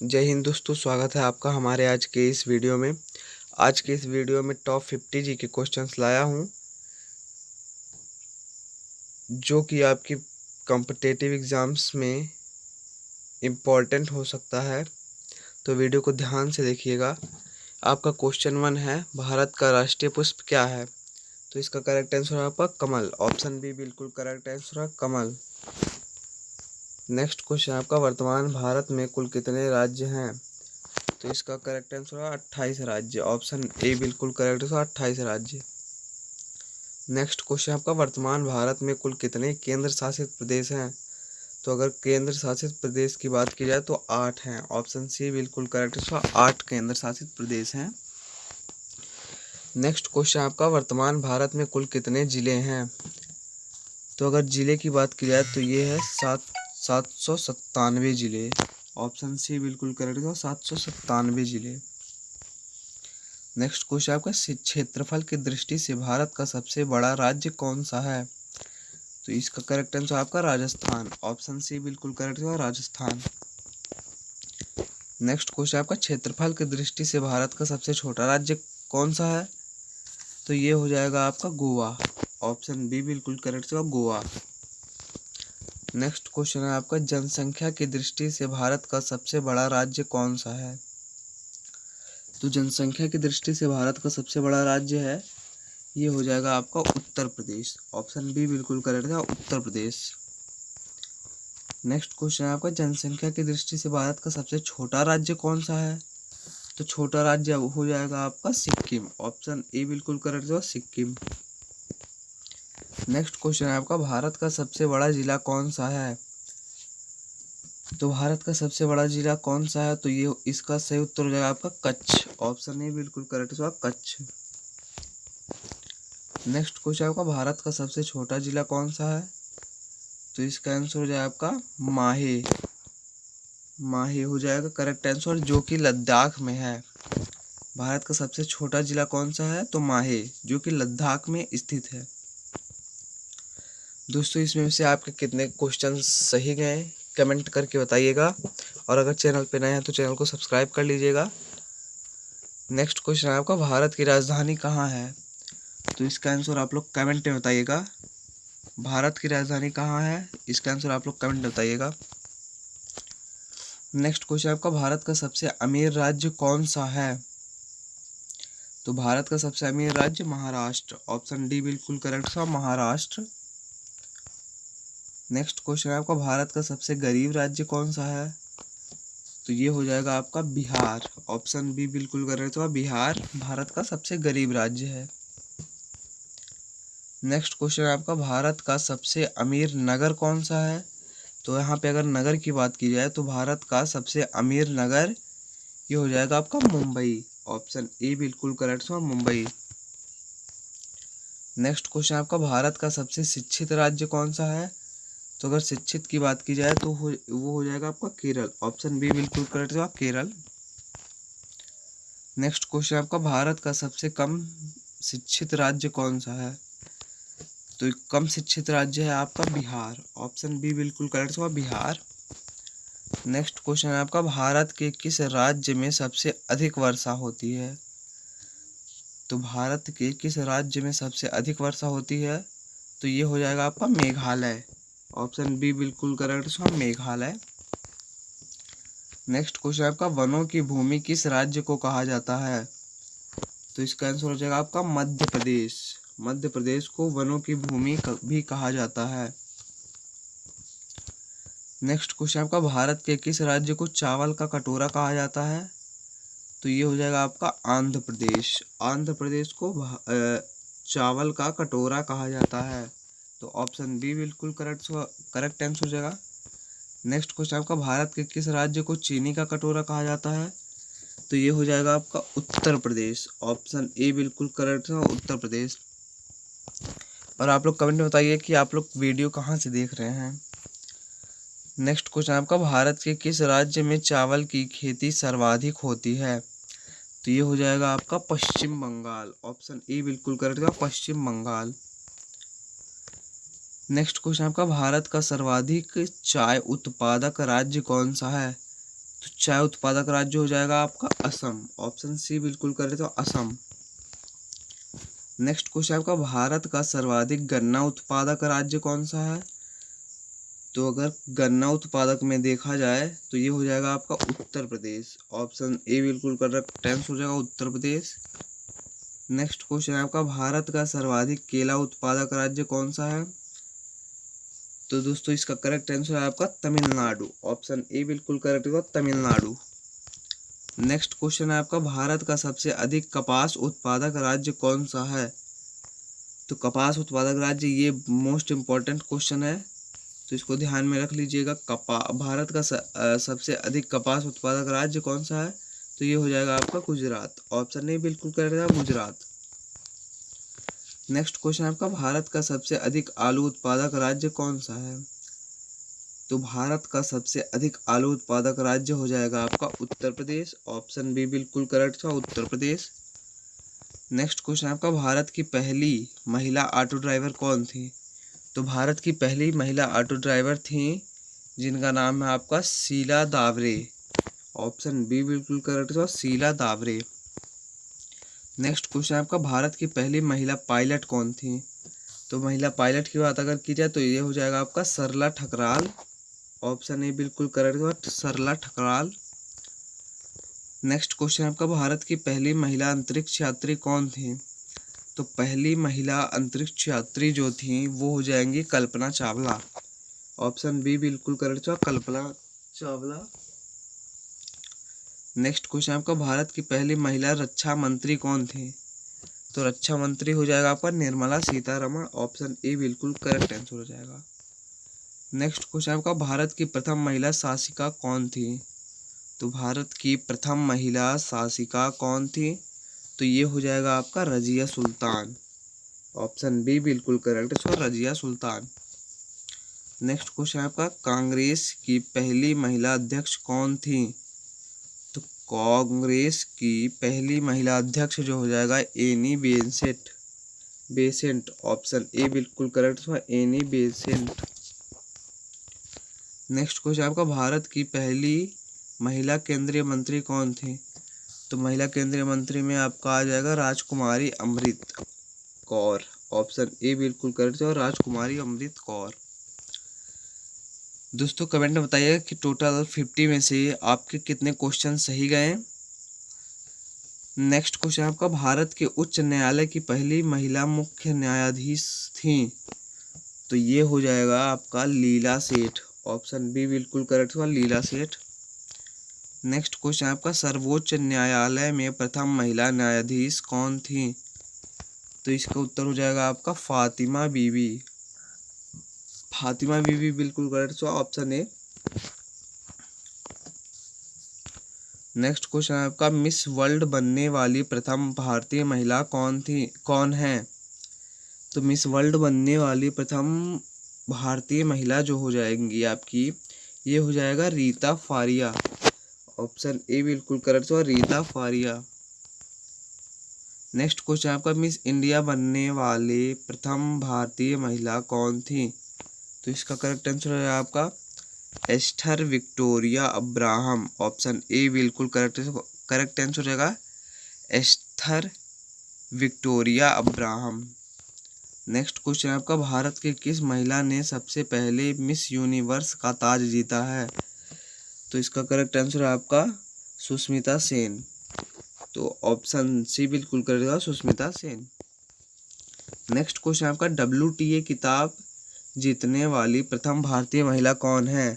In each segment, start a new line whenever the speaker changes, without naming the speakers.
जय हिंद दोस्तों, स्वागत है आपका हमारे आज के इस वीडियो में। आज के इस वीडियो में टॉप 50 जी के क्वेश्चंस लाया हूं, जो कि आपकी कॉम्पिटिटिव एग्ज़ाम्स में इम्पॉर्टेंट हो सकता है। तो वीडियो को ध्यान से देखिएगा। आपका क्वेश्चन 1 है, भारत का राष्ट्रीय पुष्प क्या है? तो इसका करेक्ट आंसर है आपका कमल। ऑप्शन बी बिल्कुल करेक्ट आंसर है, कमल। नेक्स्ट क्वेश्चन आपका, वर्तमान भारत में कुल कितने राज्य हैं? तो इसका करेक्ट आंसर है 28 राज्य। ऑप्शन ए बिल्कुल करेक्ट है, 28 राज्य। नेक्स्ट क्वेश्चन आपका, वर्तमान भारत में कुल कितने केंद्र शासित प्रदेश हैं? तो अगर केंद्र शासित प्रदेश की बात की जाए तो 8 हैं। ऑप्शन सी बिल्कुल करेक्ट है, 8 केंद्र शासित प्रदेश हैं। नेक्स्ट क्वेश्चन आपका, वर्तमान भारत में कुल कितने जिले हैं? तो अगर जिले की बात की जाए तो ये है 797 जिले। ऑप्शन सी बिल्कुल करेक्ट है, 797 जिले। नेक्स्ट क्वेश्चन आपका, क्षेत्रफल की दृष्टि से भारत का सबसे बड़ा राज्य कौन सा है? तो इसका करेक्ट आंसर आपका राजस्थान। ऑप्शन सी बिल्कुल करेक्ट है, राजस्थान। नेक्स्ट क्वेश्चन आपका, क्षेत्रफल की दृष्टि से भारत का सबसे छोटा राज्य कौन सा है? तो ये हो जाएगा आपका गोवा। ऑप्शन बी बिल्कुल करेक्ट है, गोवा। नेक्स्ट क्वेश्चन है आपका, जनसंख्या की दृष्टि से भारत का सबसे बड़ा राज्य कौन सा है? तो जनसंख्या की दृष्टि से भारत का सबसे बड़ा राज्य है, ये हो जाएगा आपका उत्तर प्रदेश। ऑप्शन बी बिल्कुल करेक्ट है, उत्तर प्रदेश। नेक्स्ट क्वेश्चन है आपका, जनसंख्या की दृष्टि से भारत का सबसे छोटा राज्य कौन सा है? तो छोटा राज्य अब हो जाएगा आपका सिक्किम। ऑप्शन ए बिल्कुल करेक्ट है, सिक्किम। नेक्स्ट क्वेश्चन है आपका, भारत का सबसे बड़ा जिला कौन सा है? तो भारत का सबसे बड़ा जिला कौन सा है? तो ये इसका सही उत्तर हो जाएगा आपका कच्छ। ऑप्शन ए बिल्कुल करेक्ट है, कच्छ। नेक्स्ट क्वेश्चन आपका, भारत का सबसे छोटा जिला कौन सा है? तो इसका आंसर हो जाएगा आपका माहे। माहे हो जाएगा करेक्ट आंसर, जो कि लद्दाख में है। भारत का सबसे छोटा जिला कौन सा है? तो माहे, जो कि लद्दाख में स्थित है। दोस्तों, इसमें से आपके कितने क्वेश्चन सही गए कमेंट करके बताइएगा, और अगर चैनल पे नए हैं तो चैनल को सब्सक्राइब कर लीजिएगा। नेक्स्ट क्वेश्चन है आपका, भारत की राजधानी कहाँ है? तो इसका आंसर आप लोग कमेंट में बताइएगा। भारत की राजधानी कहाँ है? इसका आंसर आप लोग कमेंट में बताइएगा। नेक्स्ट क्वेश्चन आपका, भारत का सबसे अमीर राज्य कौन सा है? तो भारत का सबसे अमीर राज्य महाराष्ट्र। ऑप्शन डी बिल्कुल करेक्ट था, महाराष्ट्र। नेक्स्ट क्वेश्चन आपका, भारत का सबसे गरीब राज्य कौन सा है? तो ये हो जाएगा आपका बिहार। ऑप्शन बी बिल्कुल करेक्ट था, बिहार भारत का सबसे गरीब राज्य है। नेक्स्ट क्वेश्चन आपका, भारत का सबसे अमीर नगर कौन सा है? तो यहाँ पे अगर नगर की बात की जाए तो भारत का सबसे अमीर नगर ये हो जाएगा आपका मुंबई। ऑप्शन ए बिल्कुल करेक्ट है, मुंबई। नेक्स्ट क्वेश्चन आपका, भारत का सबसे शिक्षित राज्य कौन सा है? तो अगर शिक्षित की बात की जाए तो वो हो जाएगा आपका केरल। ऑप्शन बी बिल्कुल करेक्ट है, केरल। नेक्स्ट क्वेश्चन आपका, भारत का सबसे कम शिक्षित राज्य कौन सा है? तो कम शिक्षित राज्य है आपका बिहार। ऑप्शन बी बिल्कुल करेक्ट है, बिहार। नेक्स्ट क्वेश्चन है आपका, भारत के किस राज्य में सबसे अधिक वर्षा होती है? तो भारत के किस राज्य में सबसे अधिक वर्षा होती है? तो ये हो जाएगा आपका मेघालय। ऑप्शन बी बिल्कुल करेक्ट है, मेघालय। नेक्स्ट क्वेश्चन आपका, वनों की भूमि किस राज्य को कहा जाता है? तो इसका आंसर हो जाएगा आपका मध्य प्रदेश। मध्य प्रदेश को वनों की भूमि भी कहा जाता है। नेक्स्ट क्वेश्चन आपका, भारत के किस राज्य को चावल का कटोरा कहा जाता है? तो ये हो जाएगा आपका आंध्र प्रदेश। आंध्र प्रदेश को चावल का कटोरा कहा जाता है। तो ऑप्शन बी बिल्कुल करेक्ट आंसर हो जाएगा। नेक्स्ट क्वेश्चन आपका, भारत के किस राज्य को चीनी का कटोरा कहा जाता है? तो ये हो जाएगा आपका उत्तर प्रदेश। ऑप्शन ए बिल्कुल करेक्ट है, उत्तर प्रदेश। और आप लोग कमेंट में बताइए कि आप लोग वीडियो कहाँ से देख रहे हैं। नेक्स्ट क्वेश्चन आपका, भारत के किस राज्य में चावल की खेती सर्वाधिक होती है? तो ये हो जाएगा आपका पश्चिम बंगाल। ऑप्शन ए बिल्कुल करेक्ट है, पश्चिम बंगाल। नेक्स्ट क्वेश्चन आपका, भारत का सर्वाधिक चाय उत्पादक राज्य कौन सा है? तो चाय उत्पादक राज्य हो जाएगा आपका असम। ऑप्शन सी बिल्कुल करें तो असम। नेक्स्ट क्वेश्चन आपका, भारत का सर्वाधिक गन्ना उत्पादक राज्य कौन सा है? तो अगर गन्ना उत्पादक में देखा जाए तो ये हो जाएगा आपका उत्तर प्रदेश। ऑप्शन ए बिल्कुल करेक्ट आंसर हो जाएगा, उत्तर प्रदेश। नेक्स्ट क्वेश्चन है आपका, भारत का सर्वाधिक केला उत्पादक राज्य कौन सा है? तो दोस्तों इसका करेक्ट आंसर है आपका तमिलनाडु। ऑप्शन ए बिल्कुल करेक्ट होगा, तमिलनाडु। नेक्स्ट क्वेश्चन है आपका, भारत का सबसे अधिक कपास उत्पादक राज्य कौन सा है? तो कपास उत्पादक राज्य, ये मोस्ट इम्पॉर्टेंट क्वेश्चन है, तो इसको ध्यान में रख लीजिएगा। भारत का सबसे अधिक कपास उत्पादक राज्य कौन सा है? तो ये हो जाएगा आपका गुजरात। ऑप्शन ए बिल्कुल करेक्ट, गुजरात। नेक्स्ट क्वेश्चन आपका, भारत का सबसे अधिक आलू उत्पादक राज्य कौन सा है? तो भारत का सबसे अधिक आलू उत्पादक राज्य हो जाएगा आपका उत्तर प्रदेश। ऑप्शन बी बिल्कुल करेक्ट था, उत्तर प्रदेश। नेक्स्ट क्वेश्चन आपका, भारत की पहली महिला ऑटो ड्राइवर कौन थी? तो भारत की पहली महिला ऑटो ड्राइवर थी जिनका नाम है आपका शीला दावरे। ऑप्शन बी बिल्कुल करेक्ट था, शीला दावरे। नेक्स्ट क्वेश्चन आपका, भारत की पहली महिला पायलट कौन थी? तो महिला पायलट की बात अगर की जाए तो ये हो जाएगा आपका सरला ठकराल। ऑप्शन ए बिल्कुल करेक्ट हुआ, सरला ठकराल। नेक्स्ट क्वेश्चन आपका, भारत की पहली महिला अंतरिक्ष यात्री कौन थी? तो पहली महिला अंतरिक्ष यात्री जो थी वो हो जाएंगी कल्पना चावला। ऑप्शन बी बिल्कुल करेक्ट हुआ, कल्पना चावला। नेक्स्ट क्वेश्चन आपका, भारत की पहली महिला रक्षा मंत्री कौन थी? तो रक्षा मंत्री हो जाएगा आपका निर्मला सीतारमण। ऑप्शन ए बिल्कुल करेक्ट आंसर हो जाएगा। नेक्स्ट क्वेश्चन आपका, भारत की प्रथम महिला शासिका कौन थी? तो भारत की प्रथम महिला शासिका कौन थी? तो ये हो जाएगा आपका रजिया सुल्तान। ऑप्शन बी बिल्कुल करेक्ट है, रजिया सुल्तान। नेक्स्ट क्वेश्चन आपका, कांग्रेस की पहली महिला अध्यक्ष कौन थी? तो कांग्रेस की पहली महिला अध्यक्ष जो हो जाएगा एनी बेसेंट। ऑप्शन ए बिल्कुल करेक्ट है, एनी बेसेंट। नेक्स्ट क्वेश्चन आपका, भारत की पहली महिला केंद्रीय मंत्री कौन थी? तो महिला केंद्रीय मंत्री में आपका आ जाएगा राजकुमारी अमृत कौर। ऑप्शन ए बिल्कुल करेक्ट है, राजकुमारी अमृत कौर। दोस्तों कमेंट में बताइएगा कि टोटल 50 में से आपके कितने क्वेश्चन सही गए। नेक्स्ट क्वेश्चन आपका, भारत के उच्च न्यायालय की पहली महिला मुख्य न्यायाधीश थी? तो ये हो जाएगा आपका लीला सेठ। ऑप्शन बी बिल्कुल करेक्ट हुआ, लीला सेठ। नेक्स्ट क्वेश्चन आपका, सर्वोच्च न्यायालय में प्रथम महिला न्यायाधीश कौन थी? तो इसका उत्तर हो जाएगा आपका फातिमा बीबी। फातिमा बीबी बिल्कुल करेक्ट हुआ, ऑप्शन ए। नेक्स्ट क्वेश्चन आपका, मिस वर्ल्ड बनने वाली प्रथम भारतीय महिला कौन है? तो मिस वर्ल्ड बनने वाली प्रथम भारतीय महिला जो हो जाएंगी आपकी, ये हो जाएगा रीता फारिया। ऑप्शन ए बिल्कुल करेक्ट हुआ, रीता फारिया। नेक्स्ट क्वेश्चन आपका, मिस इंडिया बनने वाले प्रथम भारतीय महिला कौन थी? तो इसका करेक्ट आंसर है आपका Esther Victoria Abraham. Option A बिल्कुल करेक्ट आंसर रहेगा Esther Victoria Abraham. Next question आपका, भारत के किस महिला ने सबसे पहले मिस यूनिवर्स का ताज जीता है? तो इसका करेक्ट आंसर है आपका सुष्मिता सेन। तो ऑप्शन सी बिल्कुल करेगा, सुष्मिता सेन। नेक्स्ट क्वेश्चन आपका, WTA किताब जीतने वाली प्रथम भारतीय महिला कौन है?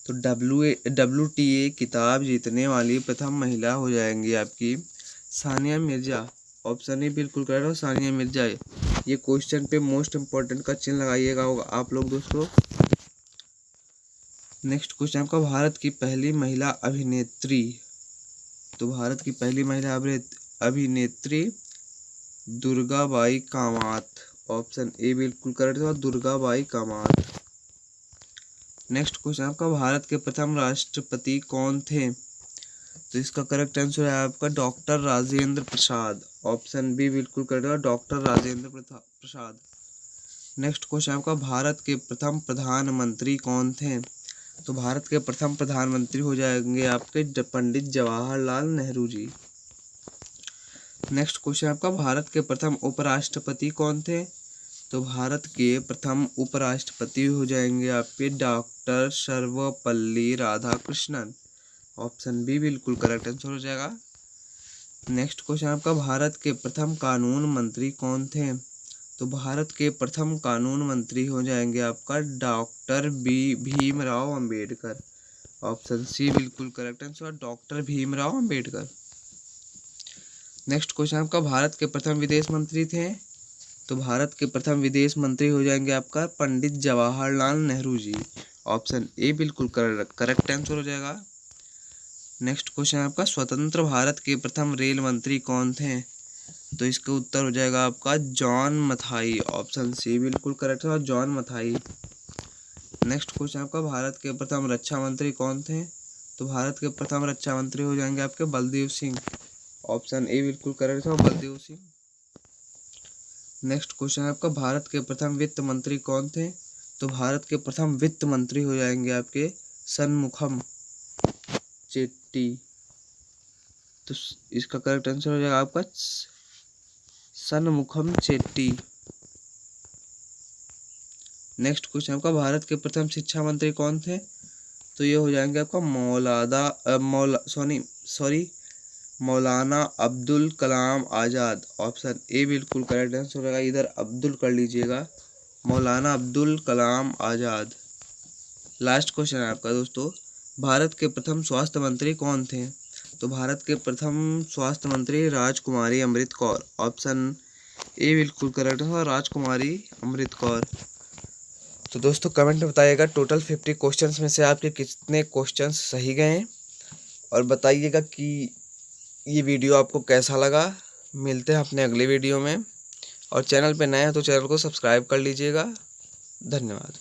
तो WTA किताब जीतने वाली प्रथम महिला हो जाएंगी आपकी सानिया मिर्जा। ऑप्शन ए बिल्कुल करेक्ट हो, सानिया मिर्जा। ये क्वेश्चन पे मोस्ट इम्पोर्टेंट का चिन्ह लगाइएगा आप लोग दोस्तों। नेक्स्ट क्वेश्चन आपका, भारत की पहली महिला अभिनेत्री। तो भारत की पहली महिला अभिनेत्री दुर्गाबाई कामत। ऑप्शन ए बिल्कुल करेक्ट है, दुर्गाबाई कामत। नेक्स्ट क्वेश्चन आपका, भारत के प्रथम राष्ट्रपति कौन थे? तो इसका करेक्ट आंसर है आपका doctor Rajendra Prasad. Option B बिल्कुल करेक्ट है, doctor Rajendra Prasad. Next question आपका, भारत के प्रथम प्रधानमंत्री कौन थे? तो भारत के प्रथम प्रधानमंत्री हो जाएंगे आपके पंडित जवाहरलाल नेहरू जी। नेक्स्ट क्वेश्चन आपका, भारत के प्रथम उपराष्ट्रपति कौन थे? तो भारत के प्रथम उपराष्ट्रपति हो जाएंगे आपके doctor Sarvepalli Radhakrishnan. Option B बिल्कुल करेक्ट आंसर हो जाएगा। नेक्स्ट क्वेश्चन आपका, भारत के प्रथम कानून मंत्री कौन थे? तो भारत के प्रथम कानून मंत्री हो जाएंगे आपका doctor Bhimrao Ambedkar. Option C बिल्कुल correct answer, doctor Bhimrao Ambedkar. Next question आपका, भारत के प्रथम विदेश मंत्री थे? तो भारत के प्रथम विदेश मंत्री हो जाएंगे आपका पंडित जवाहरलाल नेहरू जी। ऑप्शन ए बिल्कुल करेक्ट आंसर हो जाएगा। नेक्स्ट क्वेश्चन आपका, स्वतंत्र भारत के प्रथम रेल मंत्री कौन थे? तो इसका उत्तर हो जाएगा आपका जॉन मथाई। ऑप्शन सी बिल्कुल करेक्ट है, जॉन मथाई। नेक्स्ट क्वेश्चन आपका, भारत के प्रथम रक्षा मंत्री कौन थे? तो भारत के प्रथम रक्षा मंत्री हो जाएंगे आपके बलदेव सिंह। ऑप्शन ए बिल्कुल करेक्ट है, बलदेव सिंह। नेक्स्ट क्वेश्चन आपका, भारत के प्रथम वित्त मंत्री कौन थे? तो भारत के प्रथम वित्त मंत्री हो जाएंगे आपके शनमुखम चेट्टी। तो इसका करेक्ट आंसर हो जाएगा आपका शनमुखम चेट्टी। नेक्स्ट क्वेश्चन आपका, भारत के प्रथम शिक्षा मंत्री कौन थे? तो ये हो जाएंगे आपका मौलाना अब्दुल कलाम आज़ाद। ऑप्शन ए बिल्कुल करेक्ट आंसर होगा, इधर अब्दुल कर लीजिएगा, मौलाना अब्दुल कलाम आज़ाद। लास्ट क्वेश्चन है आपका दोस्तों, भारत के प्रथम स्वास्थ्य मंत्री कौन थे? तो भारत के प्रथम स्वास्थ्य मंत्री राजकुमारी अमृत कौर। ऑप्शन ए बिल्कुल करेक्ट है, राजकुमारी अमृत कौर। तो दोस्तों कमेंट में बताइएगा टोटल 50 क्वेश्चंस में से आपके कितने क्वेश्चंस सही गए, और बताइएगा कि ये वीडियो आपको कैसा लगा। मिलते हैं अपने अगले वीडियो में, और चैनल पे नए हैं तो चैनल को सब्सक्राइब कर लीजिएगा। धन्यवाद।